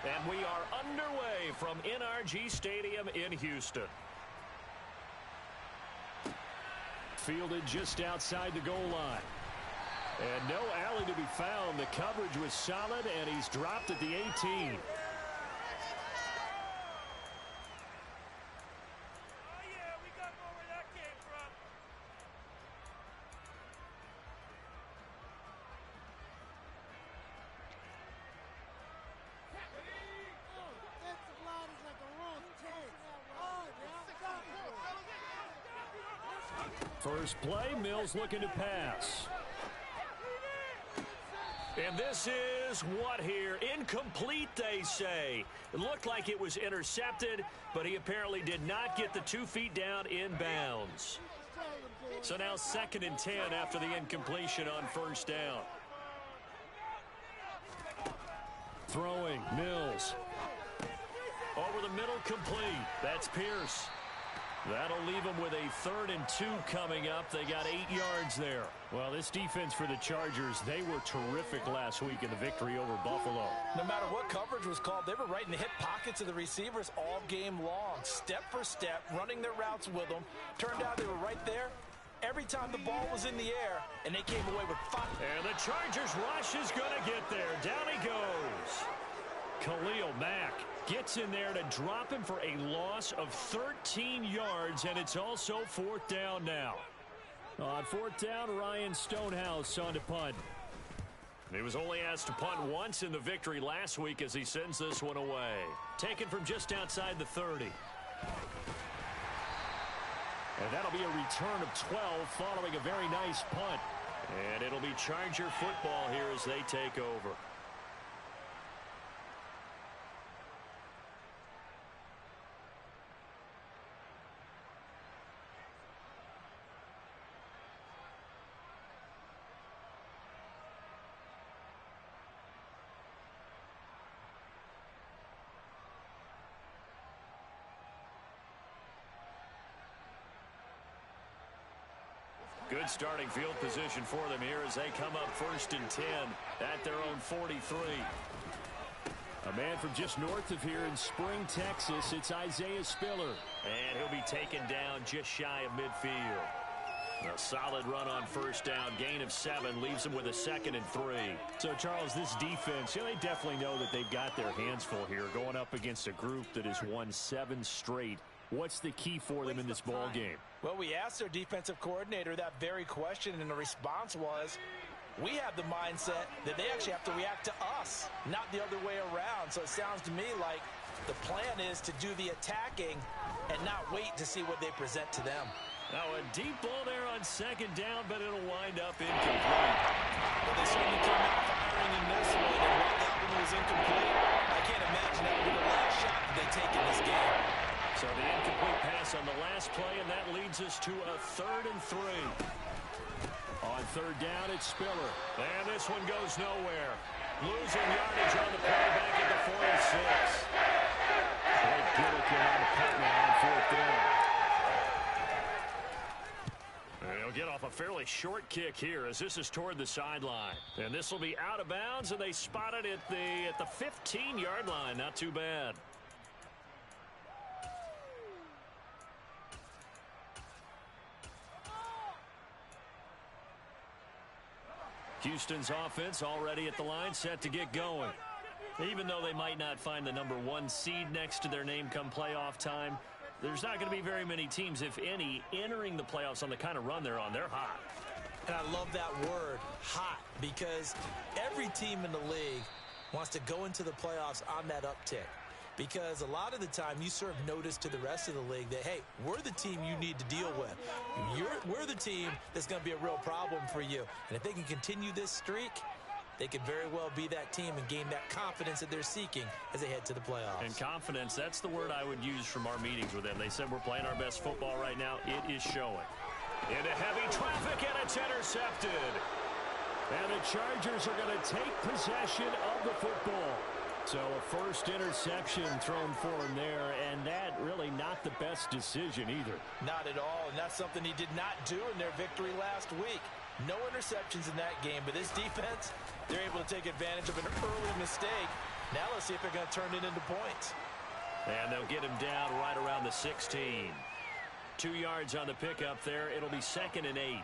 And we are underway from NRG Stadium in Houston. Fielded just outside the goal line. And no alley to be found. The coverage was solid, and he's dropped at the 18. First play, Mills looking to pass. And this is what here? Incomplete, they say. It looked like it was intercepted, but he apparently did not get the 2 feet down in bounds. So now 2nd and 10 after the incompletion on first down. Throwing, Mills. Over the middle, complete. That's Pierce. That'll leave them with a 3rd and 2 coming up. They got 8 yards there. Well, this defense for the Chargers, they were terrific last week in the victory over Buffalo. No matter what coverage was called, they were right in the hip pockets of the receivers all game long. Step for step, running their routes with them. Turned out they were right there every time the ball was in the air, and they came away with 5. And the Chargers rush is going to get there. Down he goes. Khalil Mack gets in there to drop him for a loss of 13 yards, and it's also 4th down now. On 4th down, Ryan Stonehouse on to punt. He was only asked to punt once in the victory last week as he sends this one away. Taken from just outside the 30. And that'll be a return of 12 following a very nice punt. And it'll be Charger football here as they take over. Good starting field position for them here as they come up 1st and 10 at their own 43. A man from just north of here in Spring, Texas, it's Isaiah Spiller. And he'll be taken down just shy of midfield. A solid run on first down. Gain of 7 leaves them with a 2nd and 3. So, Charles, this defense, they definitely know that they've got their hands full here going up against a group that has won 7 straight. What's the key for them in this ball game? Well, we asked their defensive coordinator that very question, and the response was, we have the mindset that they actually have to react to us, not the other way around. So it sounds to me like the plan is to do the attacking and not wait to see what they present to them. Now a deep ball there on 2nd down, but it'll wind up incomplete. Well, they certainly came out firing in this one, and while that one was incomplete, I can't imagine that would be the last shot that they take in this game. So the incomplete pass on the last play, and that leads us to a 3rd and 3. On 3rd down, it's Spiller. And this one goes nowhere. Losing yardage on the play back at the 46. Blake Gillikin on the punt now on 4th down. And he'll get off a fairly short kick here as this is toward the sideline. And this will be out of bounds, and they spot it at the 15-yard line. Not too bad. Houston's offense already at the line, set to get going. Even though they might not find the number 1 seed next to their name come playoff time, there's not going to be very many teams, if any, entering the playoffs on the kind of run they're on. They're hot. And I love that word, hot, because every team in the league wants to go into the playoffs on that uptick. Because a lot of the time you serve notice to the rest of the league that, hey, we're the team you need to deal with. We're the team that's going to be a real problem for you. And if they can continue this streak, they could very well be that team and gain that confidence that they're seeking as they head to the playoffs. And confidence, that's the word I would use from our meetings with them. They said we're playing our best football right now. It is showing. Into heavy traffic, and it's intercepted. And the Chargers are going to take possession of the football. So a first interception thrown for him there, and that really not the best decision either. Not at all, and that's something he did not do in their victory last week. No interceptions in that game, but this defense, they're able to take advantage of an early mistake Now let's see if they're going to turn it into points. And they'll get him down right around the 16. 2 yards on the pickup there. It'll be 2nd and 8.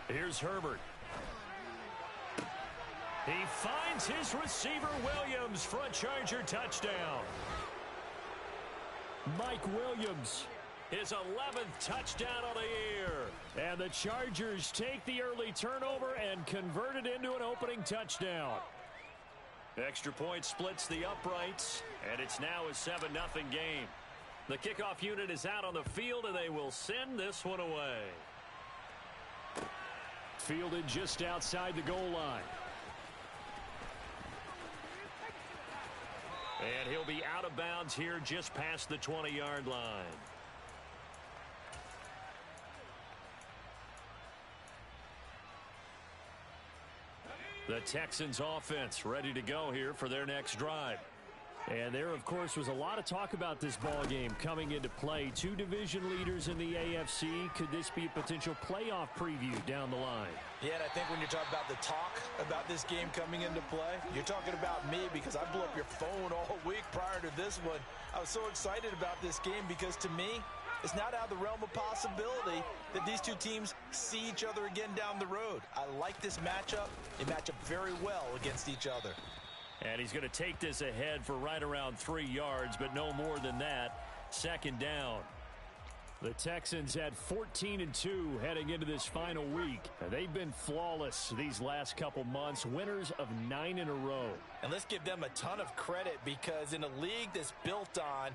Here's Herbert. He finds his receiver, Williams, for a Charger touchdown. Mike Williams, his 11th touchdown of the year. And the Chargers take the early turnover and convert it into an opening touchdown. Extra point splits the uprights, and it's now a 7-0 game. The kickoff unit is out on the field, and they will send this one away. Fielded just outside the goal line. And he'll be out of bounds here just past the 20-yard line. The Texans offense ready to go here for their next drive. And there, of course, was a lot of talk about this ball game coming into play. 2 division leaders in the AFC. Could this be a potential playoff preview down the line? Yeah, and I think when you're talking about the talk about this game coming into play, you're talking about me because I blew up your phone all week prior to this one. I was so excited about this game because, to me, it's not out of the realm of possibility that these 2 teams see each other again down the road. I like this matchup. They match up very well against each other. And he's going to take this ahead for right around 3 yards, but no more than that. 2nd down. The Texans had 14-2 heading into this final week. They've been flawless these last couple months, winners of 9 in a row. And let's give them a ton of credit because in a league that's built on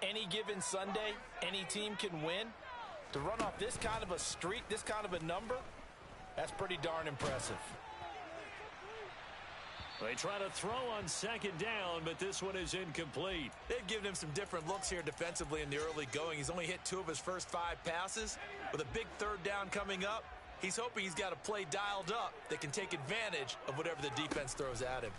any given Sunday, any team can win. To run off this kind of a streak, this kind of a number, that's pretty darn impressive. They try to throw on 2nd down, but this one is incomplete. They've given him some different looks here defensively in the early going. He's only hit 2 of his first 5 passes. With a big 3rd down coming up, he's hoping he's got a play dialed up that can take advantage of whatever the defense throws at him.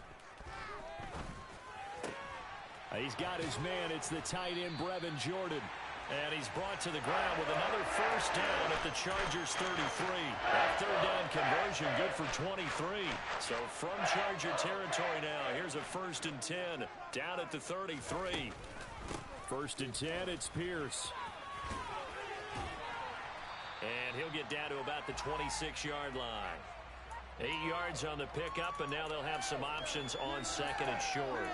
He's got his man. It's the tight end, Brevin Jordan. And he's brought to the ground with another 1st down at the Chargers 33. That 3rd down conversion good for 23. So from Charger territory now, here's a 1st and 10 down at the 33. 1st and 10, it's Pierce. And he'll get down to about the 26-yard line. 8 yards on the pickup, and now they'll have some options on 2nd and short.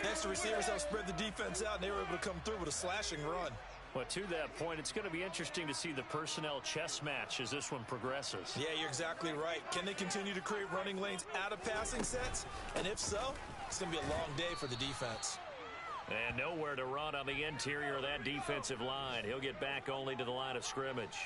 Next, the receivers help spread the defense out, and they were able to come through with a slashing run. Well, to that point, it's going to be interesting to see the personnel chess match as this one progresses. Yeah, you're exactly right. Can they continue to create running lanes out of passing sets? And if so, it's going to be a long day for the defense. And nowhere to run on the interior of that defensive line. He'll get back only to the line of scrimmage.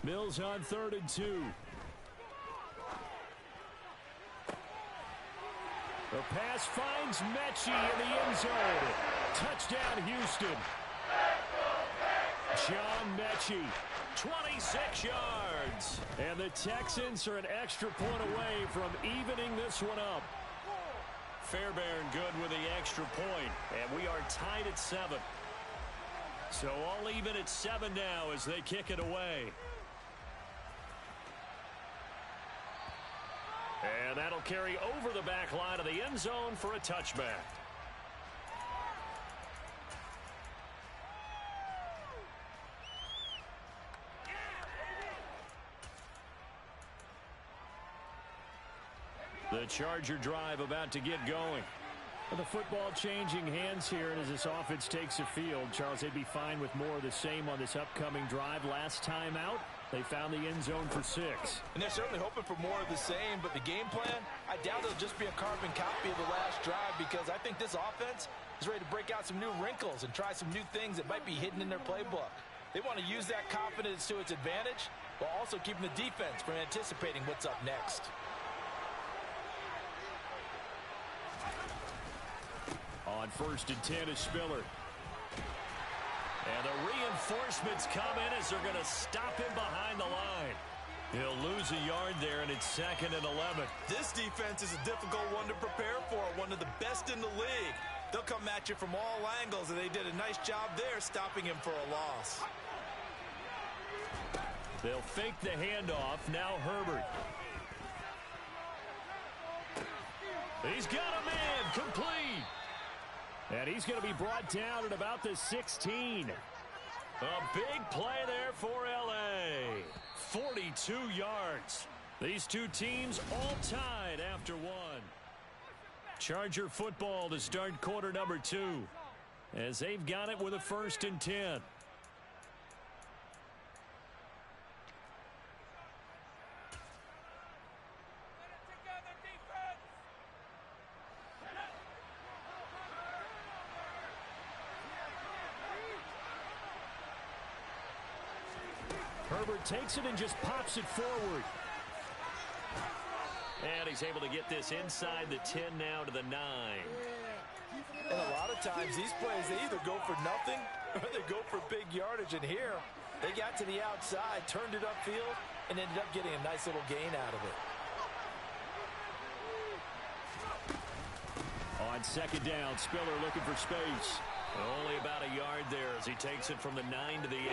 Mills on 3rd and 2. The pass finds Mechie in the end zone. Touchdown, Houston. John Mechie, 26 yards. And the Texans are an extra point away from evening this one up. Fairbairn good with the extra point, and we are tied at 7. So all even at 7 now as they kick it away. And that'll carry over the back line of the end zone for a touchback. The Charger drive about to get going. The football changing hands here, and as this offense takes the field, Charles, they'd be fine with more of the same on this upcoming drive. Last time out, they found the end zone for 6. And they're certainly hoping for more of the same, but the game plan, I doubt it'll just be a carbon copy of the last drive because I think this offense is ready to break out some new wrinkles and try some new things that might be hidden in their playbook. They want to use that confidence to its advantage while also keeping the defense from anticipating what's up next. On 1st and 10 is Spiller. And the reinforcements come in as they're going to stop him behind the line. He'll lose a yard there, and it's 2nd and 11. This defense is a difficult one to prepare for, one of the best in the league. They'll come at you from all angles, and they did a nice job there stopping him for a loss. They'll fake the handoff. Now Herbert. He's got a man complete. And he's going to be brought down at about the 16. A big play there for L.A. 42 yards. These two teams all tied after one. Charger football to start quarter number 2. As they've got it with a 1st and 10. Herbert takes it and just pops it forward. And he's able to get this inside the 10 now to the 9. And a lot of times these plays, they either go for nothing or they go for big yardage. And here, they got to the outside, turned it upfield, and ended up getting a nice little gain out of it. On 2nd down, Spiller looking for space. Only about a yard there as he takes it from the 9 to the 8.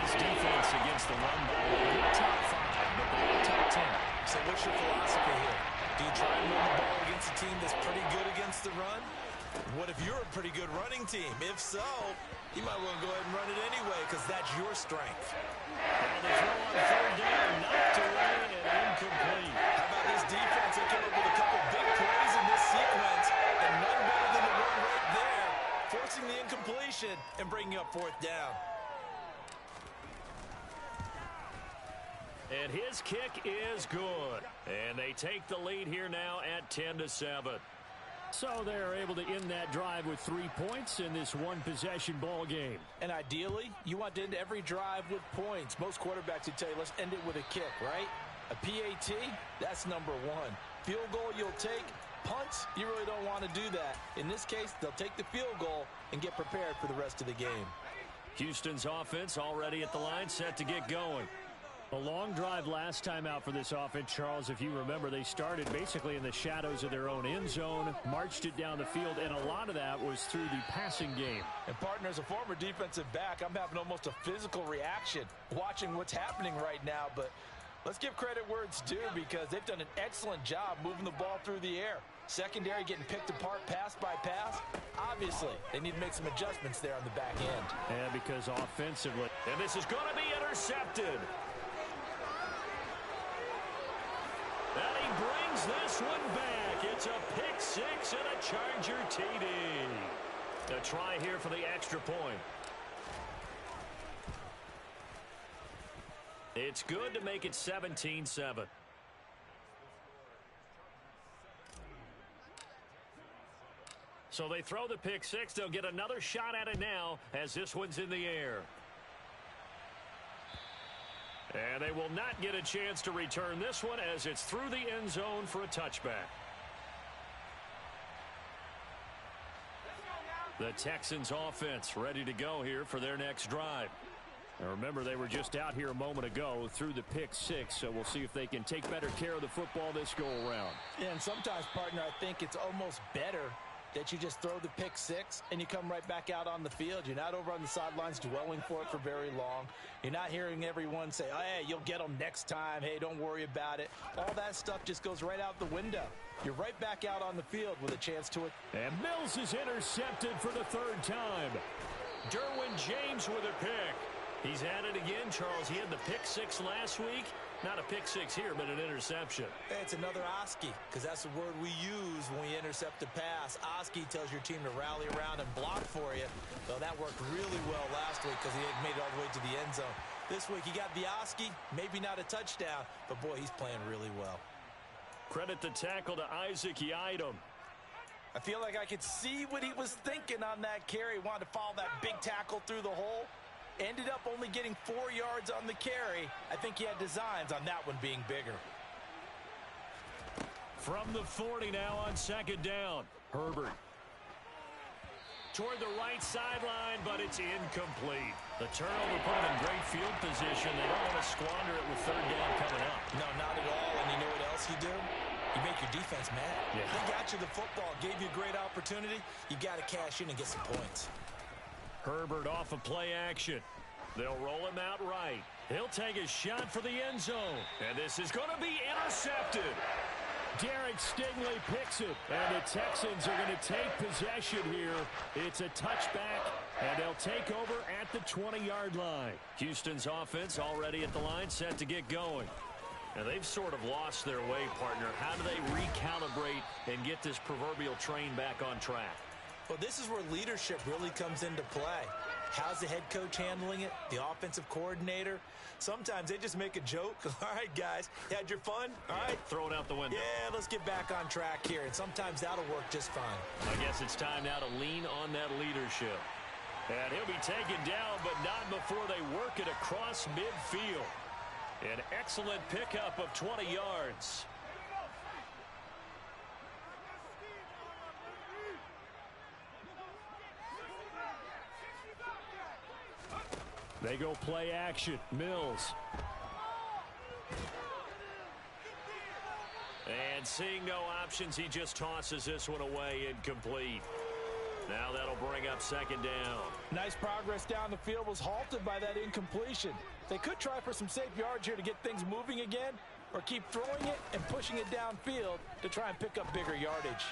This defense against the run ball, not top 5, but they're top 10. So what's your philosophy here? Do you try and run the ball against a team that's pretty good against the run? What if you're a pretty good running team? If so, you might want to go ahead and run it anyway because that's your strength. And the throw on 3rd down, knocked away and incomplete. How about this defense? They came up with a couple big plays in this sequence, and none better than the one right there, forcing the incompletion and bringing up 4th down. And his kick is good. And they take the lead here now at 10-7. So they're able to end that drive with 3 points in this one-possession ball game. And ideally, you want to end every drive with points. Most quarterbacks would tell you, let's end it with a kick, right? A PAT, that's number 1. Field goal you'll take. Punts, you really don't want to do that. In this case, they'll take the field goal and get prepared for the rest of the game. Houston's offense already at the line, set to get going. A long drive last time out for this offense, Charles. If you remember, they started basically in the shadows of their own end zone, marched it down the field, and a lot of that was through the passing game. And, partner, as a former defensive back, I'm having almost a physical reaction watching what's happening right now. But let's give credit where it's due because they've done an excellent job moving the ball through the air. Secondary getting picked apart pass by pass. Obviously, they need to make some adjustments there on the back end. And because offensively, and this is going to be intercepted. And he brings this one back. It's a pick 6 and a Charger TD. A try here for the extra point. It's good to make it 17-7. So they throw the pick 6. They'll get another shot at it now as this one's in the air. And they will not get a chance to return this one as it's through the end zone for a touchback. The Texans offense ready to go here for their next drive. Now remember, they were just out here a moment ago through the pick 6, so we'll see if they can take better care of the football this go around. Yeah, and sometimes, partner, I think it's almost better that you just throw the pick 6 and you come right back out on the field. You're not over on the sidelines dwelling for it for very long. You're not hearing everyone say, oh, hey, you'll get them next time. Hey, don't worry about it. All that stuff just goes right out the window. You're right back out on the field with a chance to it. And Mills is intercepted for the 3rd time. Derwin James with a pick. He's at it again, Charles. He had the pick 6 last week. Not a pick 6 here, but an interception. It's another Oski, because that's the word we use when we intercept a pass. Oski tells your team to rally around and block for you. Well, that worked really well last week because he had made it all the way to the end zone. This week, he got the Oski, maybe not a touchdown, but boy, he's playing really well. Credit the tackle to Isaac Yiadom. I feel like I could see what he was thinking on that carry. He wanted to follow that big tackle through the hole. Ended up only getting 4 yards on the carry. I think he had designs on that one being bigger. From the 40 now on 2nd down. Herbert toward the right sideline, but it's incomplete. The turnover put them in great field position. They don't want to squander it with third down coming up. No, not at all. And you know what else you do? You make your defense mad. Yeah. They got you the football, gave you a great opportunity. You got to cash in and get some points. Herbert off of play action. They'll roll him out right. He'll take a shot for the end zone. And this is going to be intercepted. Derek Stingley picks it. And the Texans are going to take possession here. It's a touchback, and they'll take over at the 20-yard line. Houston's offense already at the line, set to get going. Now, they've sort of lost their way, partner. How do they recalibrate and get this proverbial train back on track? Well, this is where leadership really comes into play. How's the head coach handling it? The offensive coordinator? Sometimes they just make a joke. All right, guys, you had your fun? All right. Throw it out the window. Yeah, let's get back on track here. And sometimes that'll work just fine. I guess it's time now to lean on that leadership. And he'll be taken down, but not before they work it across midfield. An excellent pickup of 20 yards. They go play action. Mills. And seeing no options, he just tosses this one away incomplete. Now that'll bring up second down. Nice progress down the field was halted by that incompletion. They could try for some safe yards here to get things moving again, or keep throwing it and pushing it downfield to try and pick up bigger yardage.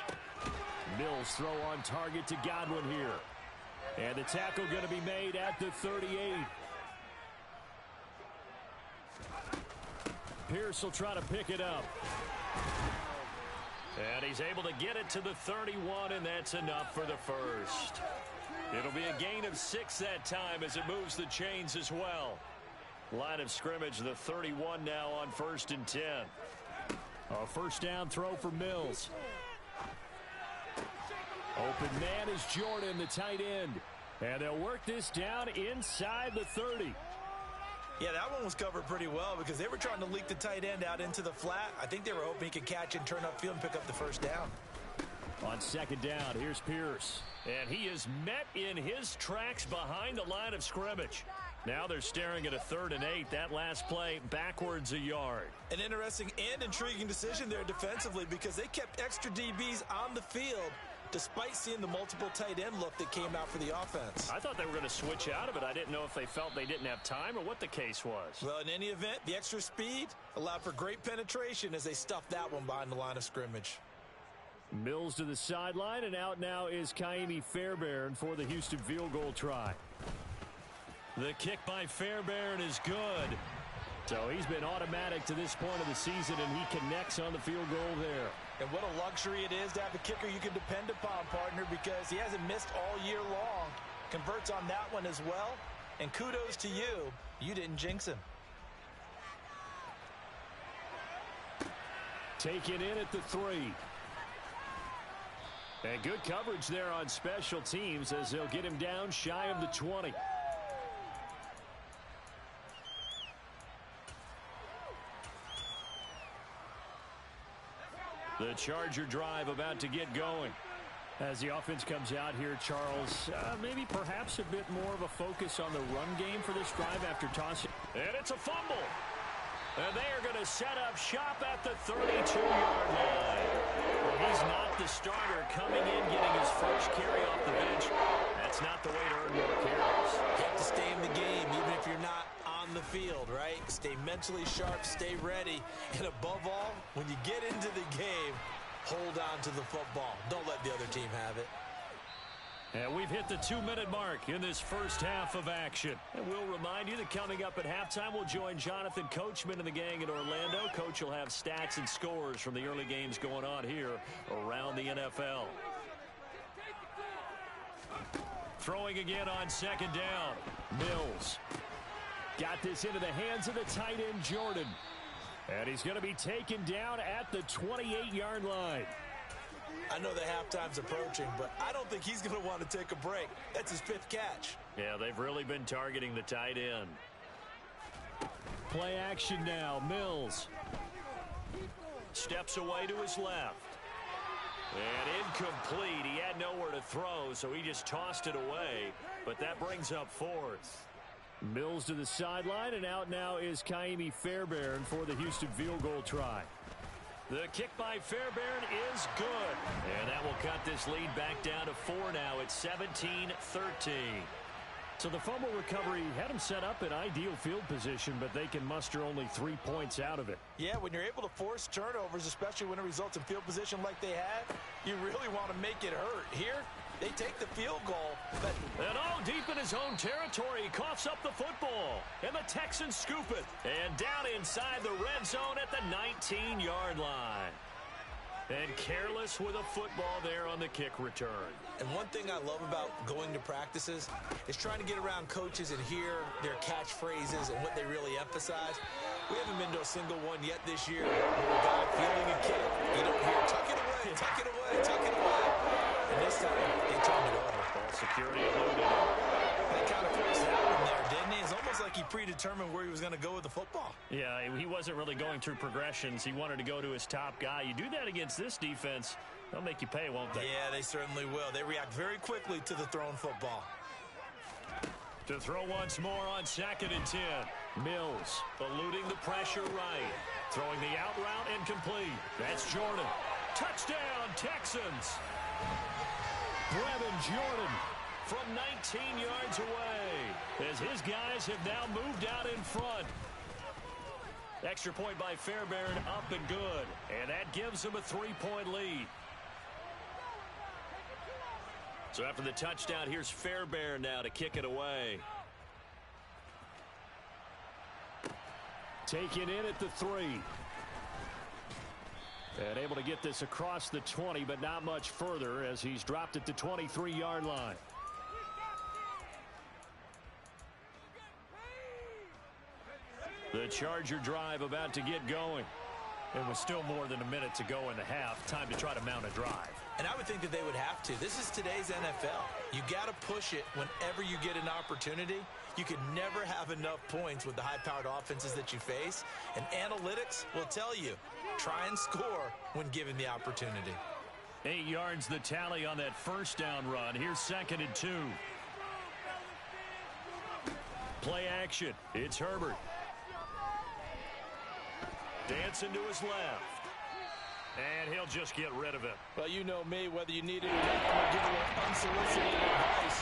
Mills throw on target to Godwin here. And the tackle going to be made at the 38. Pierce will try to pick it up. And he's able to get it to the 31, and that's enough for the first. It'll be a gain of 6 that time as it moves the chains as well. Line of scrimmage, the 31 now on 1st and 10. A first down throw for Mills. Open man is Jordan, the tight end. And they'll work this down inside the 30. Yeah, that one was covered pretty well because they were trying to leak the tight end out into the flat. I think they were hoping he could catch and turn upfield and pick up the first down. On second down, here's Pierce. And he is met in his tracks behind the line of scrimmage. Now they're staring at a 3rd and 8. That last play backwards a yard. An interesting and intriguing decision there defensively because they kept extra DBs on the field despite seeing the multiple tight end look that came out for the offense. I thought they were going to switch out of it. I didn't know if they felt they didn't have time or what the case was. Well, in any event, the extra speed allowed for great penetration as they stuffed that one behind the line of scrimmage. Mills to the sideline, and out now is Kaimi Fairbairn for the Houston field goal try. The kick by Fairbairn is good. So he's been automatic to this point of the season, and he connects on the field goal there. And what a luxury it is to have a kicker you can depend upon, partner, because he hasn't missed all year long. Converts on that one as well. And kudos to you. You didn't jinx him. Taken in at the 3. And good coverage there on special teams as they'll get him down shy of the 20. The Charger drive about to get going. As the offense comes out here, Charles, maybe perhaps a bit more of a focus on the run game for this drive after tossing. And it's a fumble. And they are going to set up shop at the 32-yard line. Well, he's not the starter coming in, getting his first carry off the bench. That's not the way to earn more carries. You have to stay in the game, even if you're not on the field, right? Stay mentally sharp, stay ready. And above all, when you get into the game, hold on to the football. Don't let the other team have it. And we've hit the 2-minute mark in this first half of action. And we'll remind you that coming up at halftime, we'll join Jonathan Coachman and the gang in Orlando. Coach will have stats and scores from the early games going on here around the NFL. Throwing again on second down. Mills got this into the hands of the tight end, Jordan. And he's going to be taken down at the 28-yard line. I know the halftime's approaching, but I don't think he's going to want to take a break. That's his 5th catch. Yeah, they've really been targeting the tight end. Play action now. Mills steps away to his left. And incomplete. He had nowhere to throw, so he just tossed it away. But that brings up fourth. Mills to the sideline, and out now is Kaimi Fairbairn for the Houston field goal try. The kick by Fairbairn is good. And that will cut this lead back down to 4 now. It's 17-13. So the fumble recovery had them set up in ideal field position, but they can muster only 3 points out of it. Yeah, when you're able to force turnovers, especially when it results in field position like they had, you really want to make it hurt. Here, they take the field goal. But and deep in his own territory, he coughs up the football. And the Texans scoop it. And down inside the red zone at the 19-yard line. And careless with a football there on the kick return. And one thing I love about going to practices is trying to get around coaches and hear their catchphrases and what they really emphasize. We haven't been to a single one yet this year where a guy fielding a kick, you don't hear, tuck it away, tuck it away, tuck it away. And this time, they turned it over. Ball security eluded. That kind of forced that one there, didn't he? It's almost like he predetermined where he was going to go with the football. Yeah, he wasn't really going through progressions. He wanted to go to his top guy. You do that against this defense, they'll make you pay, won't they? Yeah, they certainly will. They react very quickly to the thrown football. To throw once more on 2nd and 10. Mills eluding the pressure right. Throwing the out route incomplete. That's Jordan. Touchdown, Texans. Brevin Jordan from 19 yards away as his guys have now moved out in front. Extra point by Fairbairn, up and good. And that gives him a 3-point lead. So after the touchdown, here's Fairbairn now to kick it away. Taken in at the 3. And able to get this across the 20, but not much further as he's dropped at the 23-yard line. The Charger drive about to get going. It was still more than a minute to go in the half. Time to try to mount a drive. And I would think that they would have to. This is today's NFL. You got to push it whenever you get an opportunity. You can never have enough points with the high-powered offenses that you face. And analytics will tell you, try and score when given the opportunity. 8 yards the tally on that first down run. Here's 2nd and 2. Play action. It's Herbert. Dancing to his left. And he'll just get rid of it. Well, you know me, whether you need it or not, I'm going to give you unsolicited advice.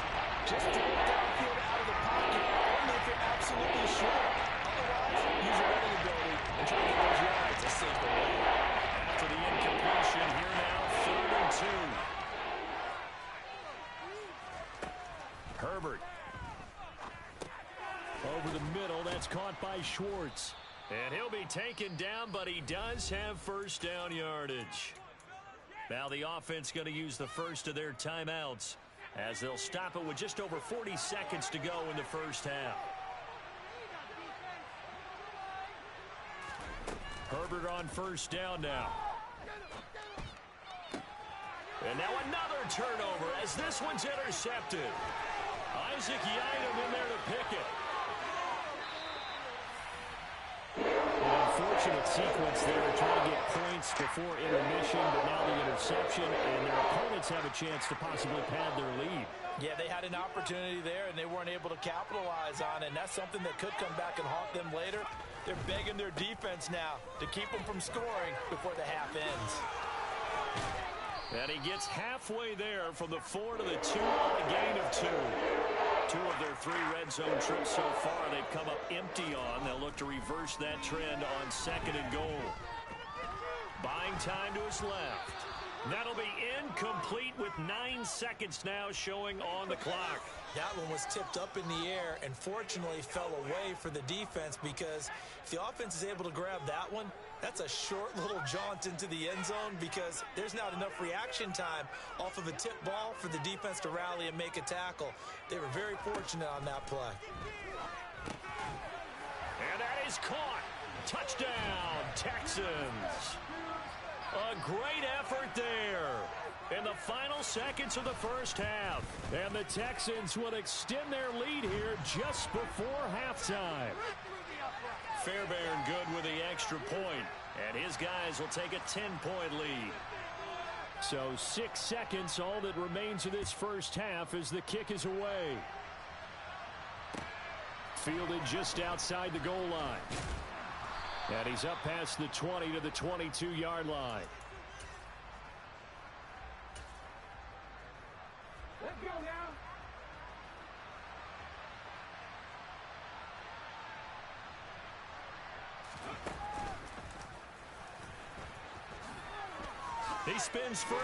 Just throw it downfield out of the pocket, only if you're absolutely sure. Otherwise, use your running ability and try to get those yards a simple way. After the incompletion, here now, 3rd and 2. Herbert. Over the middle, that's caught by Schwartz. And he'll be taken down, but he does have first down yardage. Now the offense going to use the first of their timeouts as they'll stop it with just over 40 seconds to go in the first half. Herbert on first down now. And now another turnover as this one's intercepted. Isaac Yiadom in there to pick it. Unfortunate sequence there, trying to get points before intermission, but now the interception, and their opponents have a chance to possibly pad their lead. Yeah, they had an opportunity there, and they weren't able to capitalize on it, and that's something that could come back and haunt them later. They're begging their defense now to keep them from scoring before the half ends. And he gets halfway there from the 4 to the 2 on a gain of 2. 2 of their 3 red zone trips so far they've come up empty on. They'll look to reverse that trend on 2nd and goal. Buying time to his left. That'll be incomplete with 9 seconds now showing on the clock. That one was tipped up in the air and fortunately fell away for the defense, because if the offense is able to grab that one, that's a short little jaunt into the end zone because there's not enough reaction time off of a tip ball for the defense to rally and make a tackle. They were very fortunate on that play. And that is caught. Touchdown, Texans. A great effort there in the final seconds of the first half. And the Texans will extend their lead here just before halftime. Fairbairn good with the extra point, and his guys will take a 10-point lead. So 6 seconds, all that remains of this first half as the kick is away. Fielded just outside the goal line. And he's up past the 20 to the 22-yard line. Let's go now. He spins free.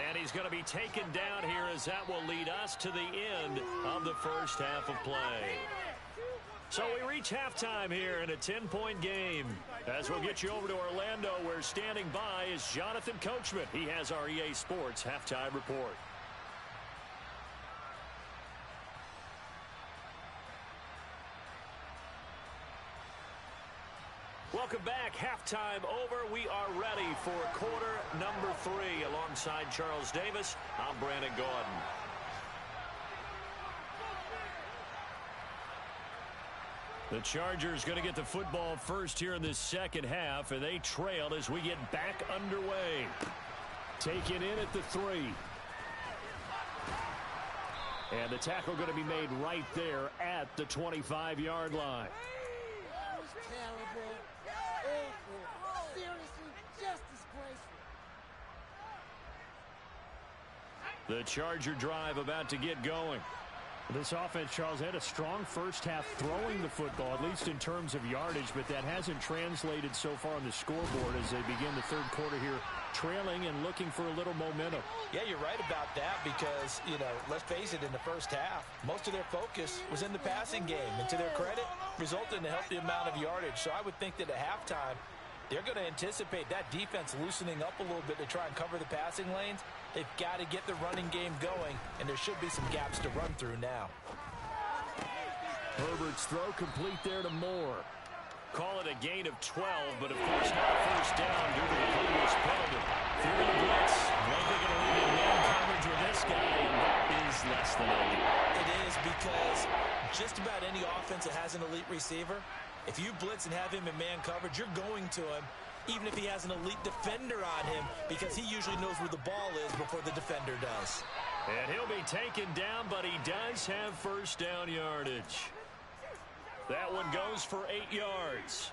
And he's going to be taken down here as that will lead us to the end of the first half of play. So we reach halftime here in a 10-point game. As we'll get you over to Orlando, where standing by is Jonathan Coachman. He has our EA Sports halftime report. Welcome back. Halftime over. We are ready for quarter number 3. Alongside Charles Davis, I'm Brandon Gordon. The Chargers going to get the football first here in this second half, and they trail as we get back underway. Taken in at the 3. And the tackle going to be made right there at the 25-yard line. That was terrible. Awful. Seriously, just disgraceful. The Charger drive about to get going. This offense, Charles, had a strong first half throwing the football, at least in terms of yardage, but that hasn't translated so far on the scoreboard as they begin the third quarter here, trailing and looking for a little momentum. Yeah, you're right about that because, let's face it, in the first half, most of their focus was in the passing game. And to their credit, resulted in a healthy amount of yardage. So I would think that at halftime, they're going to anticipate that defense loosening up a little bit to try and cover the passing lanes. They've got to get the running game going, and there should be some gaps to run through now. Herbert's throw complete there to Moore. Call it a gain of 12, but of course not a first down due to the previous penalty. Through the blitz. Well, they're going to leave in man coverage with this guy, and that is less than ideal. It is because just about any offense that has an elite receiver, if you blitz and have him in man coverage, you're going to him, even if he has an elite defender on him, because he usually knows where the ball is before the defender does. And he'll be taken down, but he does have first down yardage. That one goes for 8 yards.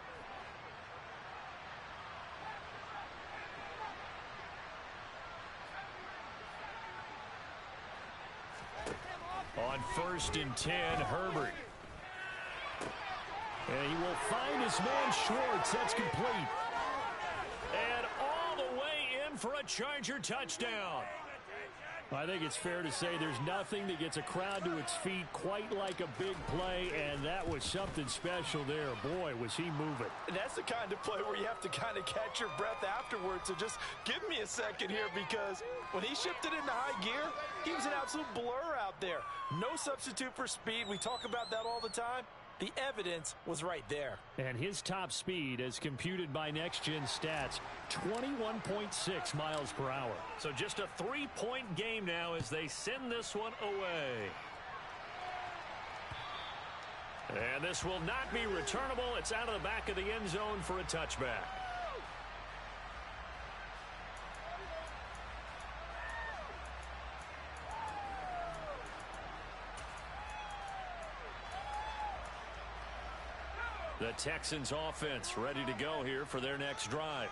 On 1st and 10, Herbert. And he will find his man Schwartz. That's complete. And all the way in for a Charger touchdown. I think it's fair to say there's nothing that gets a crowd to its feet quite like a big play, and that was something special there. Boy, was he moving. And that's the kind of play where you have to kind of catch your breath afterwards. So just give me a second here, because when he shifted into high gear, he was an absolute blur out there. No substitute for speed. We talk about that all the time. The evidence was right there. And his top speed, as computed by Next Gen Stats, 21.6 miles per hour. So just a 3-point game now as they send this one away. And this will not be returnable. It's out of the back of the end zone for a touchback. The Texans offense ready to go here for their next drive.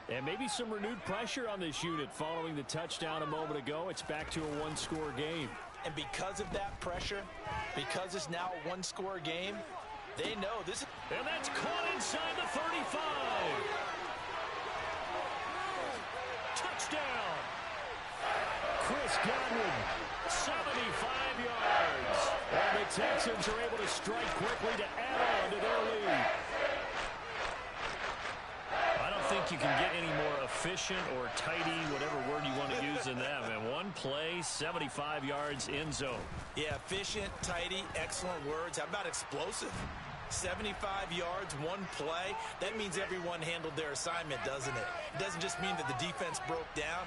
And maybe some renewed pressure on this unit following the touchdown a moment ago. It's back to a one-score game. And because of that pressure, because it's now a one-score game, they know this is... And that's caught inside the 35. Touchdown. Chris Godwin. 75 yards. And the Texans are able to strike quickly to add on to their lead. I don't think you can get any more efficient or tidy, whatever word you want to use in that, man. One play, 75 yards, end zone. Yeah, efficient, tidy, excellent words. How about explosive? 75 yards, one play. That means everyone handled their assignment, doesn't it? It doesn't just mean that the defense broke down.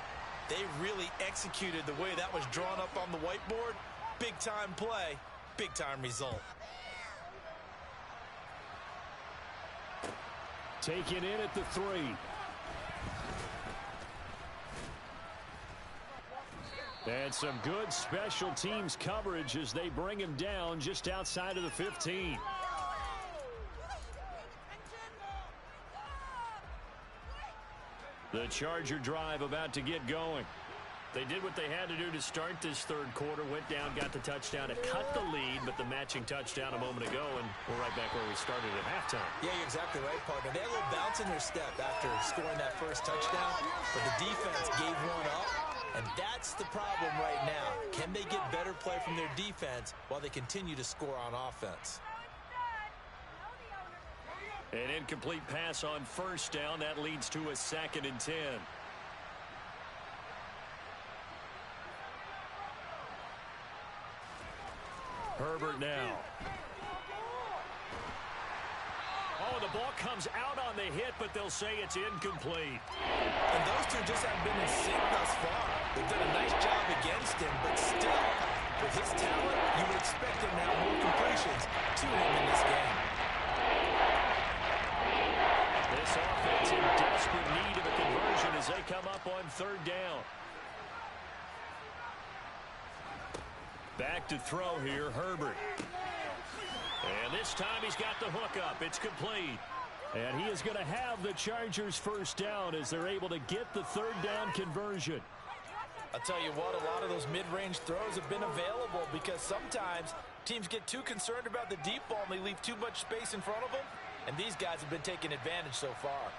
They really executed the way that was drawn up on the whiteboard. Big-time play, big-time result. Taken in at the 3. And some good special teams coverage as they bring him down just outside of the 15. The Charger drive about to get going. They did what they had to do to start this third quarter. Went down, got the touchdown to cut the lead, but the matching touchdown a moment ago, and we're right back where we started at halftime. Yeah, you're exactly right, partner. They had a little bounce in their step after scoring that first touchdown, but the defense gave one up, and that's the problem right now. Can they get better play from their defense while they continue to score on offense? An incomplete pass on first down. That leads to a 2nd and 10. Herbert now. Oh, the ball comes out on the hit, but they'll say it's incomplete. And those two just haven't been in sync thus far. They've done a nice job against him, but still, with his talent, you would expect him to have more completions to him in this game. This offense in desperate need of a conversion as they come up on 3rd down. Back to throw here, Herbert. And this time he's got the hook up. It's complete. And he is going to have the Chargers first down as they're able to get the 3rd down conversion. I'll tell you what, a lot of those mid-range throws have been available because sometimes teams get too concerned about the deep ball and they leave too much space in front of them. And these guys have been taking advantage so far.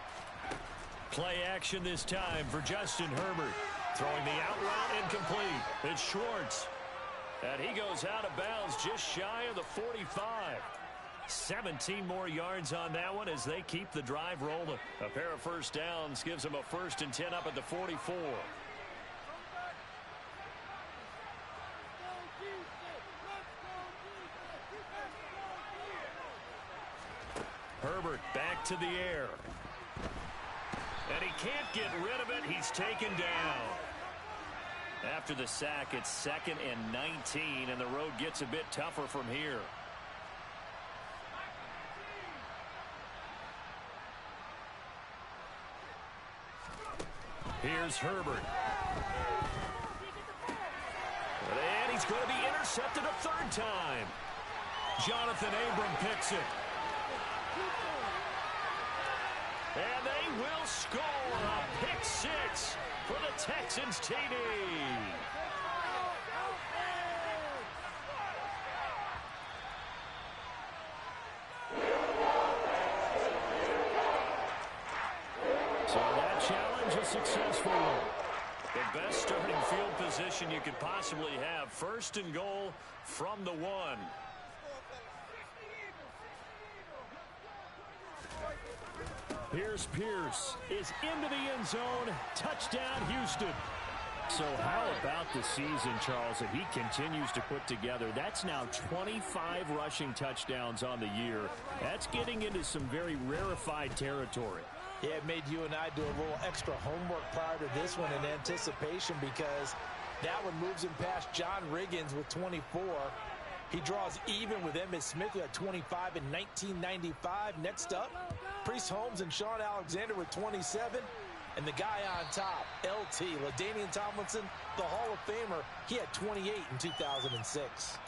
Play action this time for Justin Herbert. Throwing the out route incomplete. It's Schwartz. And he goes out of bounds just shy of the 45. 17 more yards on that one as they keep the drive rolling. A pair of first downs gives them a 1st and 10 up at the 44. Herbert back to the air. And he can't get rid of it. He's taken down. After the sack, it's 2nd and 19, and the road gets a bit tougher from here. Here's Herbert. And he's going to be intercepted a 3rd time. Jonathan Abram picks it. And they will score a pick 6 for the Texans TD. So that challenge is successful. The best starting field position you could possibly have. 1st and goal from the 1. Here's Pierce is into the end zone. Touchdown, Houston. So how about the season, Charles, that he continues to put together? That's now 25 rushing touchdowns on the year. That's getting into some very rarefied territory. Yeah, it made you and I do a little extra homework prior to this one in anticipation because that one moves him past John Riggins with 24. He draws even with Emmitt Smith, who had 25 in 1995. Next up, Priest Holmes and Sean Alexander with 27. And the guy on top, LT, LaDainian Tomlinson, the Hall of Famer, he had 28 in 2006.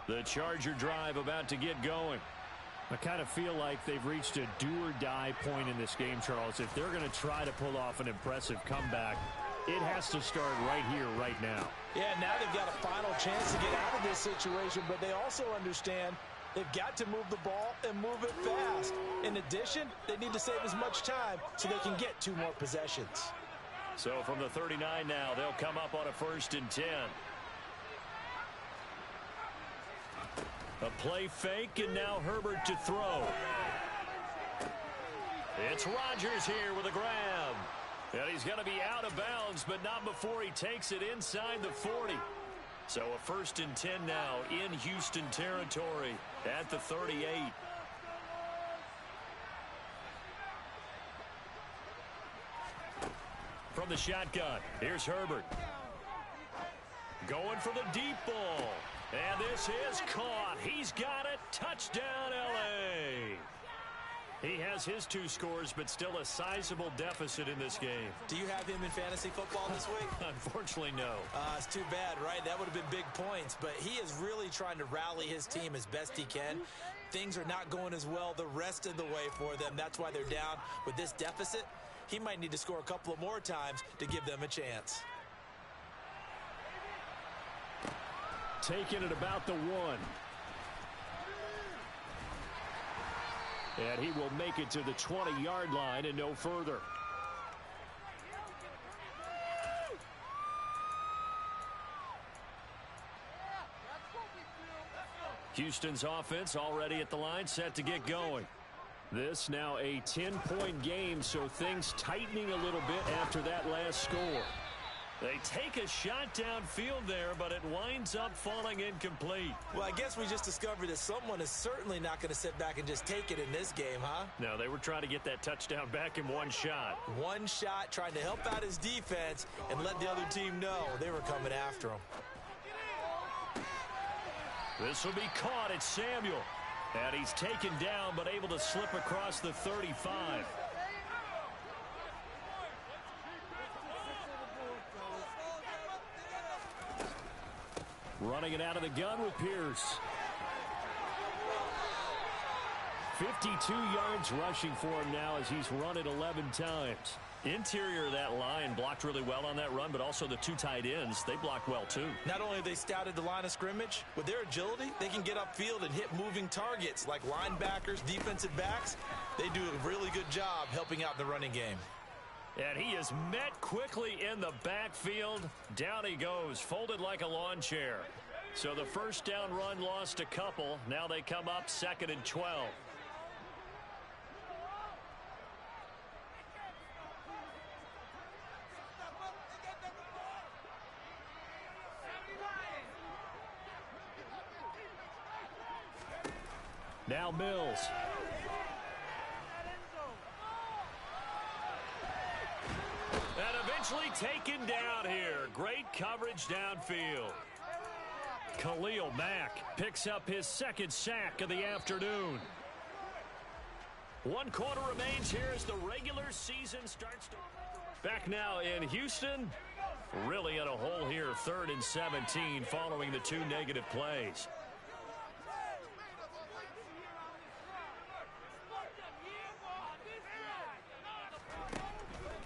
The Charger drive about to get going. I kind of feel like they've reached a do-or-die point in this game, Charles. If they're going to try to pull off an impressive comeback, it has to start right here, right now. Yeah, now they've got a final chance to get out of this situation, but they also understand they've got to move the ball and move it fast. In addition, they need to save as much time so they can get 2 more possessions. So from the 39 now, they'll come up on a 1st and 10. A play fake, and now Herbert to throw. It's Rodgers here with a grab. And he's going to be out of bounds, but not before he takes it inside the 40. So a 1st and 10 now in Houston territory at the 38. From the shotgun, here's Herbert. Going for the deep ball. And this is caught. He's got it. Touchdown, L.A. He has his 2 scores, but still a sizable deficit in this game. Do you have him in fantasy football this week? Unfortunately, no. It's too bad, right? That would have been big points, but he is really trying to rally his team as best he can. Things are not going as well the rest of the way for them. That's why they're down with this deficit. He might need to score a couple of more times to give them a chance. Taking it about the 1. And he will make it to the 20-yard line and no further. Houston's offense already at the line, set to get going. This now a 10-point game, so things tightening a little bit after that last score. They take a shot downfield there, but it winds up falling incomplete. Well, I guess we just discovered that someone is certainly not going to sit back and just take it in this game, huh? No, they were trying to get that touchdown back in one shot. One shot, trying to help out his defense and let the other team know they were coming after him. This will be caught. It's Samuel. And he's taken down, but able to slip across the 35. Running it out of the gun with Pierce. 52 yards rushing for him now as he's run it 11 times. Interior of that line blocked really well on that run, but also the 2 tight ends, they blocked well too. Not only have they scouted the line of scrimmage, with their agility, they can get upfield and hit moving targets like linebackers, defensive backs. They do a really good job helping out in the running game. And he is met quickly in the backfield. Down he goes, folded like a lawn chair. So the first down run lost a couple. Now they come up 2nd and 12. Now Mills. And eventually taken down here. Great coverage downfield. Khalil Mack picks up his 2nd sack of the afternoon. 1 quarter remains here as the regular season starts to... Back now in Houston. Really in a hole here. 3rd and 17 following the 2 negative plays.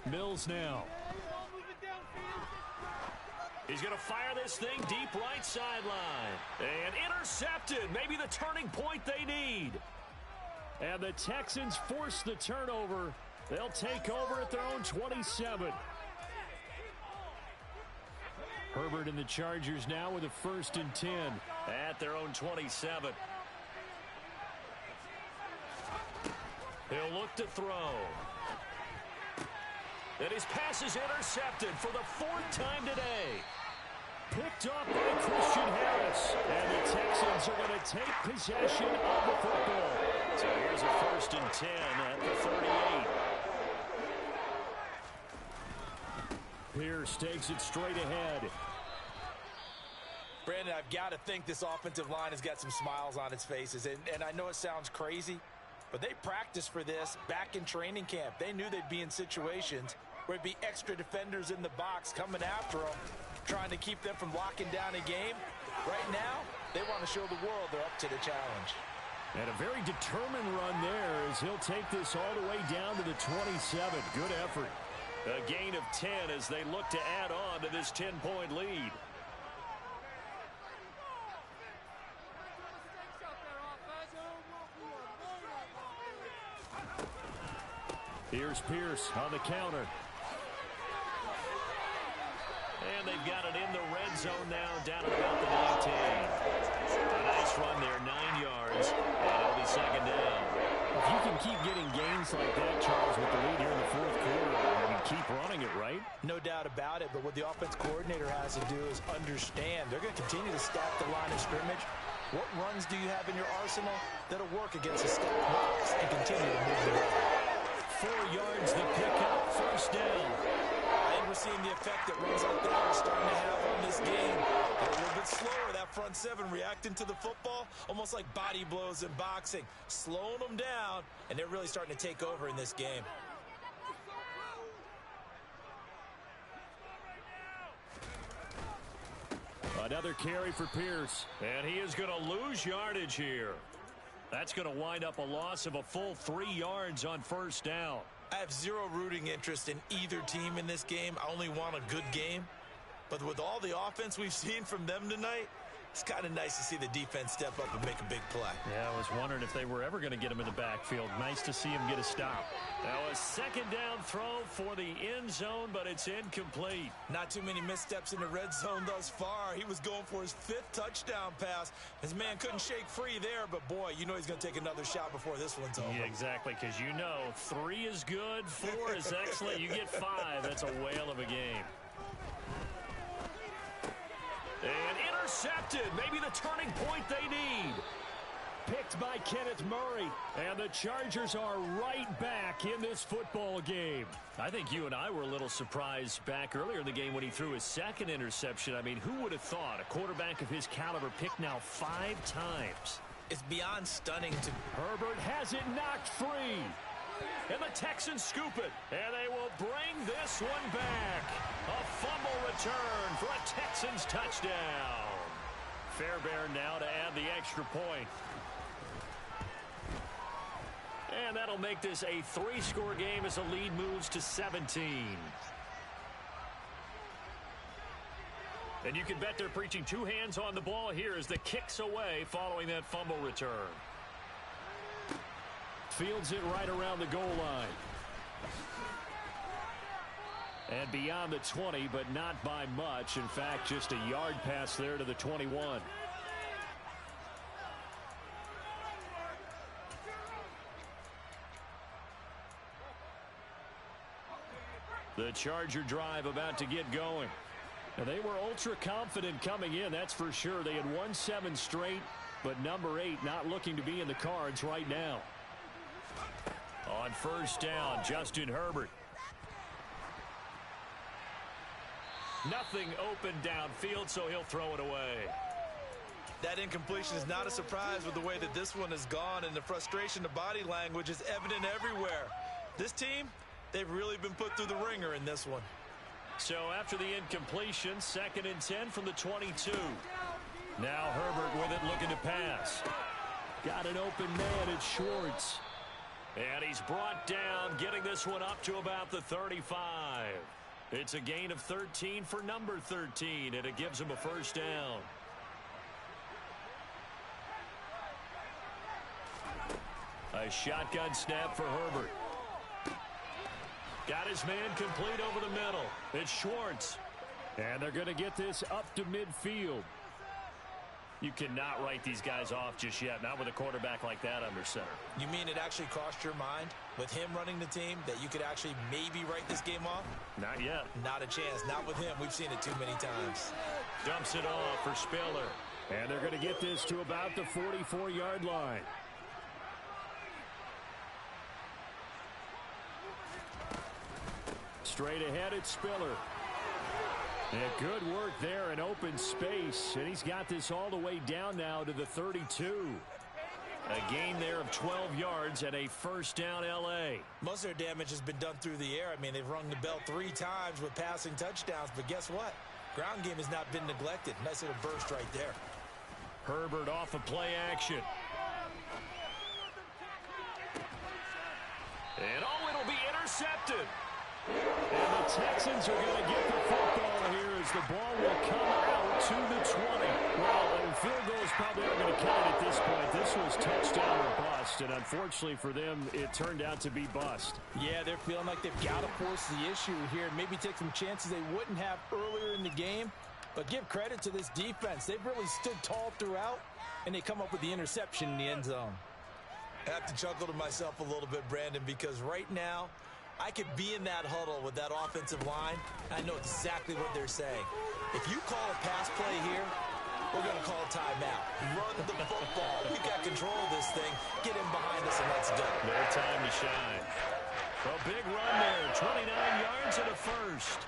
Mills now. He's going to fire this thing deep right sideline. And intercepted. Maybe the turning point they need. And the Texans force the turnover. They'll take over at their own 27. Herbert and the Chargers now with a 1st and 10. At their own 27. He'll look to throw. And his pass is intercepted for the 4th time today. Picked up by Christian Harris. And the Texans are going to take possession of the football. So here's a 1st and 10 at the 38. Pierce takes it straight ahead. Brandon, I've got to think this offensive line has got some smiles on its faces. And I know it sounds crazy, but they practiced for this back in training camp. They knew they'd be in situations where it'd be extra defenders in the box coming after them, trying to keep them from locking down a game. Right now, they want to show the world they're up to the challenge. And a very determined run there as he'll take this all the way down to the 27. Good effort. A gain of 10 as they look to add on to this 10-point lead. Here's Pierce on the counter. And they've got it in the red zone now, down at about the 19. A nice run there, 9 yards, and it'll be 2nd down. If you can keep getting gains like that, Charles, with the lead here in the 4th quarter, I mean, keep running it, right? No doubt about it, but what the offense coordinator has to do is understand. They're going to continue to stack the line of scrimmage. What runs do you have in your arsenal that'll work against a stacked box and continue to move the ball? 4 yards the pickup, 1st down. And we're seeing the effect that runs like that are starting to have on this game. They're a little bit slower, that front seven reacting to the football, almost like body blows in boxing, slowing them down, and they're really starting to take over in this game. Another carry for Pierce, and he is going to lose yardage here. That's going to wind up a loss of a full 3 yards on first down. I have zero rooting interest in either team in this game. I only want a good game. But with all the offense we've seen from them tonight, it's kind of nice to see the defense step up and make a big play. Yeah, I was wondering if they were ever going to get him in the backfield. Nice to see him get a stop. Now a second down throw for the end zone, but it's incomplete. Not too many missteps in the red zone thus far. He was going for his 5th touchdown pass. His man couldn't shake free there, but boy, you know he's going to take another shot before this one's over. Yeah, exactly, because you know 3 is good, 4 is excellent. You get 5. That's a whale of a game. And intercepted. Maybe the turning point they need. Picked by Kenneth Murray. And the Chargers are right back in this football game. I think you and I were a little surprised back earlier in the game when he threw his 2nd interception. I mean, who would have thought a quarterback of his caliber picked now 5 times? It's beyond stunning to... Herbert has it knocked free. And the Texans scoop it. And they will bring this one back. A fumble return for a Texans touchdown. Fairbairn now to add the extra point. And that'll make this a 3-score game as the lead moves to 17. And you can bet they're preaching 2 hands on the ball here as the kick's away following that fumble return. Fields it right around the goal line. And beyond the 20, but not by much. In fact, just a yard pass there to the 21. The Charger drive about to get going. And they were ultra confident coming in, that's for sure. They had won 7 straight, but number 8 not looking to be in the cards right now. On first down, Justin Herbert. Nothing open downfield, so he'll throw it away. That incompletion is not a surprise with the way that this one has gone, and the frustration, the body language is evident everywhere. This team, they've really been put through the ringer in this one. So after the incompletion, 2nd and 10 from the 22. Now Herbert with it looking to pass. Got an open man, it's Schwartz. And he's brought down, getting this one up to about the 35. It's a gain of 13 for number 13, and it gives him a first down. A shotgun snap for Herbert. Got his man complete over the middle. It's Schwartz. And they're going to get this up to midfield. You cannot write these guys off just yet, not with a quarterback like that under center. You mean it actually crossed your mind with him running the team that you could actually maybe write this game off? Not yet. Not a chance. Not with him. We've seen it too many times. Dumps it off for Spiller. And they're going to get this to about the 44-yard line. Straight ahead, it's Spiller. And good work there in open space. And he's got this all the way down now to the 32. A gain there of 12 yards and a first down L.A. Most of their damage has been done through the air. I mean, they've rung the bell 3 times with passing touchdowns. But guess what? Ground game has not been neglected. Nice little burst right there. Herbert off of play action. And it'll be intercepted. And the Texans are going to get the football here as the ball will come out to the 20. Well, and field goals probably aren't going to count at this point. This was touchdown or bust, and unfortunately for them, it turned out to be bust. Yeah, they're feeling like they've got to force the issue here and maybe take some chances they wouldn't have earlier in the game. But give credit to this defense. They've really stood tall throughout, and they come up with the interception in the end zone. I have to chuckle to myself a little bit, Brandon, because right now, I could be in that huddle with that offensive line. I know exactly what they're saying. If you call a pass play here, we're going to call a timeout. Run the football. We got control of this thing. Get in behind us and let's go. No time to shine. A big run there. 29 yards and a first.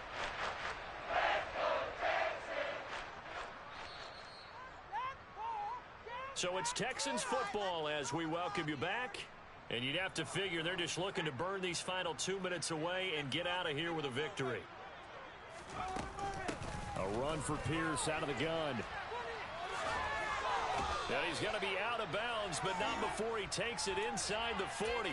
So it's Texans football as we welcome you back. And you'd have to figure they're just looking to burn these final 2 minutes away and get out of here with a victory. A run for Pierce out of the gun. And he's going to be out of bounds, but not before he takes it inside the 40.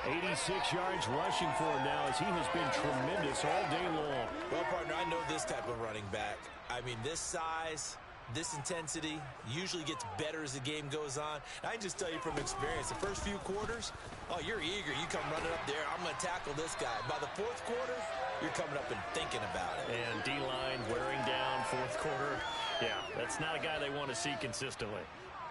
86 yards rushing for him now as he has been tremendous all day long. Well, partner, I know this type of running back. I mean, this size, this intensity usually gets better as the game goes on. And I can just tell you from experience, the first few quarters, oh, you're eager. You come running up there, I'm going to tackle this guy. By the fourth quarter, you're coming up and thinking about it. And D-line wearing down fourth quarter. Yeah, that's not a guy they want to see consistently.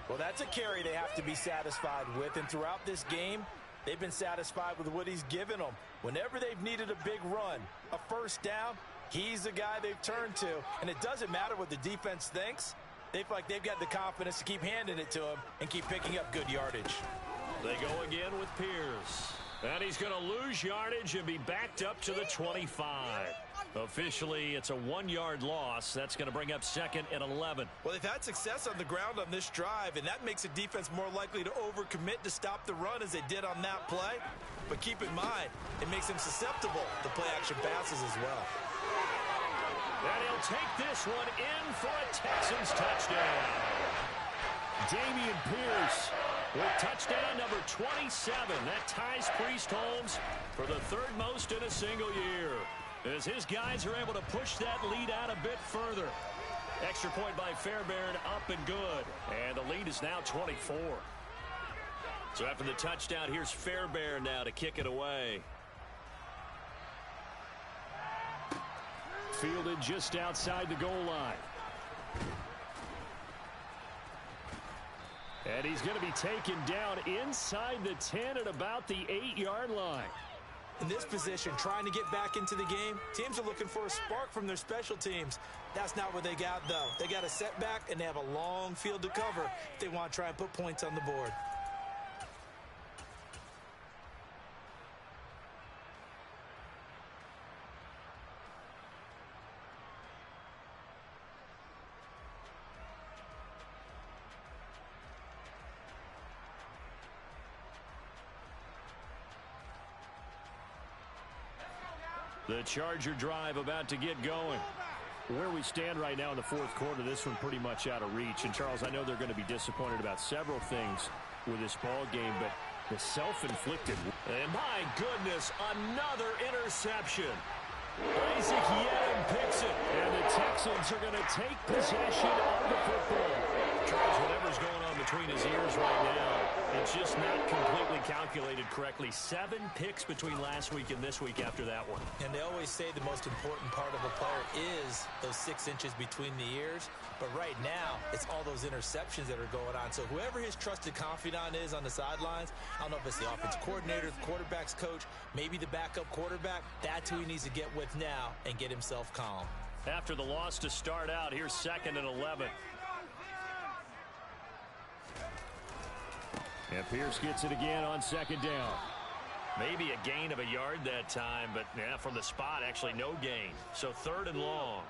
Well, that's a carry they have to be satisfied with. And throughout this game, they've been satisfied with what he's given them. Whenever they've needed a big run, a first down, he's the guy they've turned to. And it doesn't matter what the defense thinks. They feel like they've got the confidence to keep handing it to him and keep picking up good yardage. They go again with Pierce. And he's going to lose yardage and be backed up to the 25. Officially, it's a 1-yard loss. That's going to bring up 2nd and 11. Well, they've had success on the ground on this drive, and that makes a defense more likely to overcommit to stop the run as they did on that play. But keep in mind, it makes them susceptible to play-action passes as well. And he'll take this one in for a Texans touchdown. Dameon Pierce with touchdown number 27. That ties Priest Holmes for the 3rd most in a single year, as his guys are able to push that lead out a bit further. Extra point by Fairbairn, up and good. And the lead is now 24. So after the touchdown, here's Fairbairn now to kick it away. fielded just outside the goal line. And he's going to be taken down inside the 10 at about the 8-yard line. In this position, trying to get back into the game, teams are looking for a spark from their special teams. That's not what they got, though. They got a setback, and they have a long field to cover if they want to try and put points on the board. The Charger drive about to get going. Where we stand right now in the fourth quarter, this one pretty much out of reach. And, Charles, I know they're going to be disappointed about several things with this ball game, but the self-inflicted. And my goodness, another interception. Isaac Yedem picks it. And the Texans are going to take possession of the football. Charles, whatever's going on between his ears right now, it's just not completely calculated correctly. 7 picks between last week and this week after that one. And they always say the most important part of a player is those 6 inches between the ears. But right now, it's all those interceptions that are going on. So whoever his trusted confidant is on the sidelines, I don't know if it's the offense coordinator, the quarterback's coach, maybe the backup quarterback, that's who he needs to get with now and get himself calm. After the loss to start out, here's 2nd and 11. And Pierce gets it again on 2nd down. Maybe a gain of a yard that time, but yeah, from the spot, actually no gain. So 3rd and long.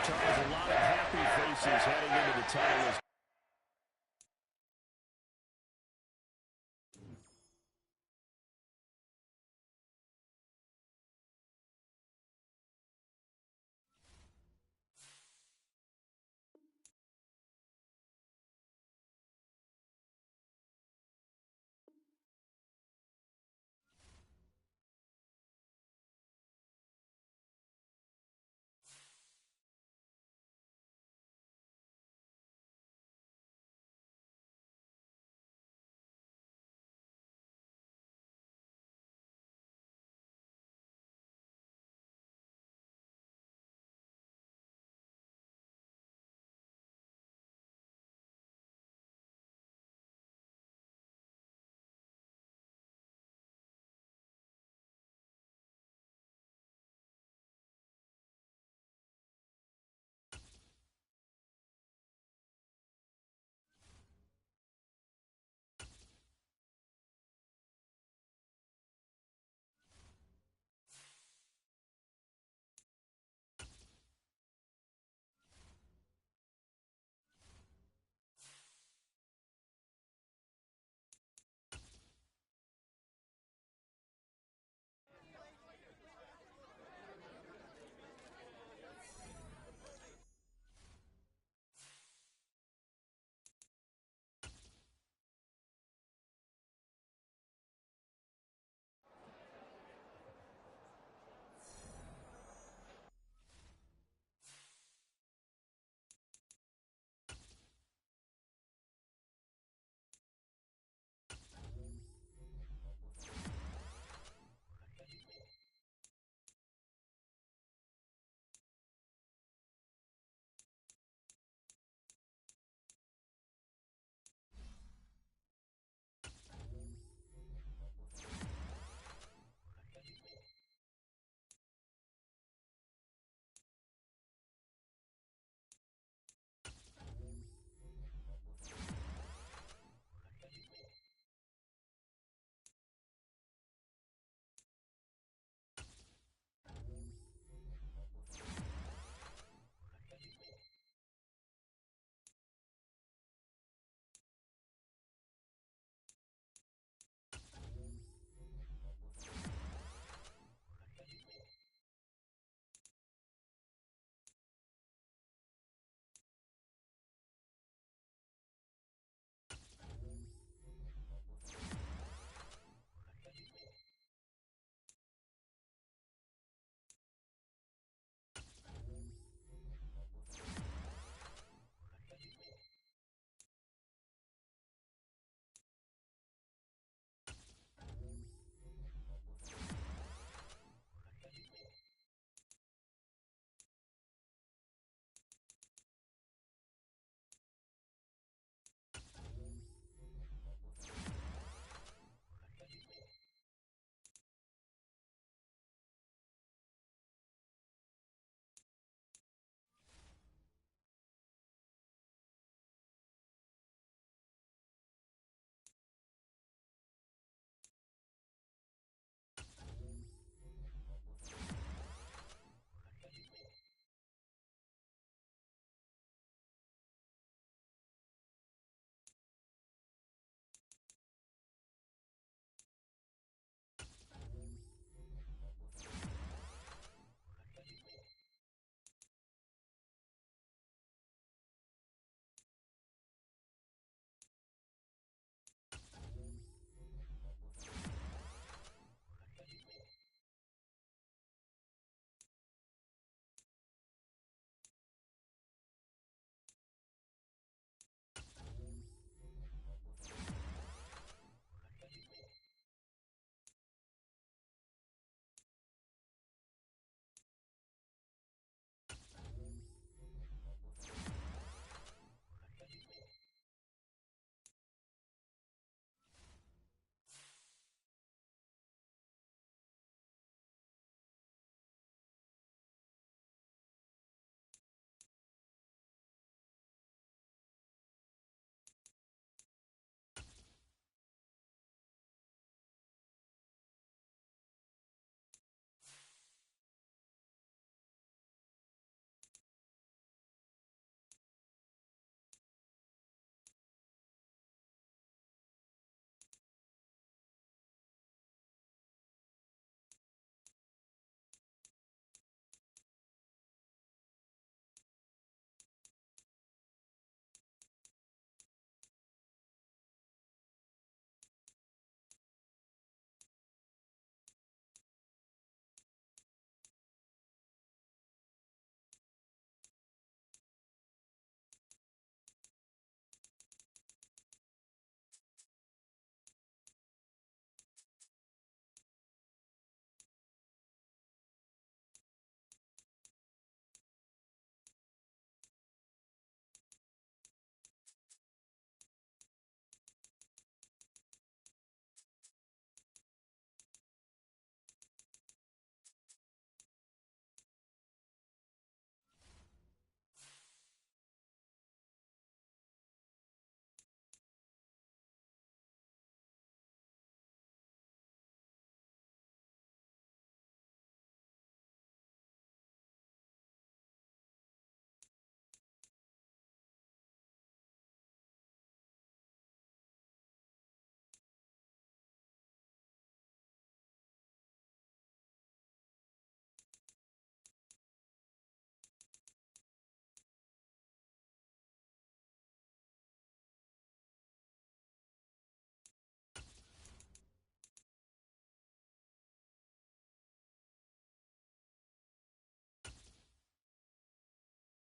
Charles, a lot of happy faces heading into the title.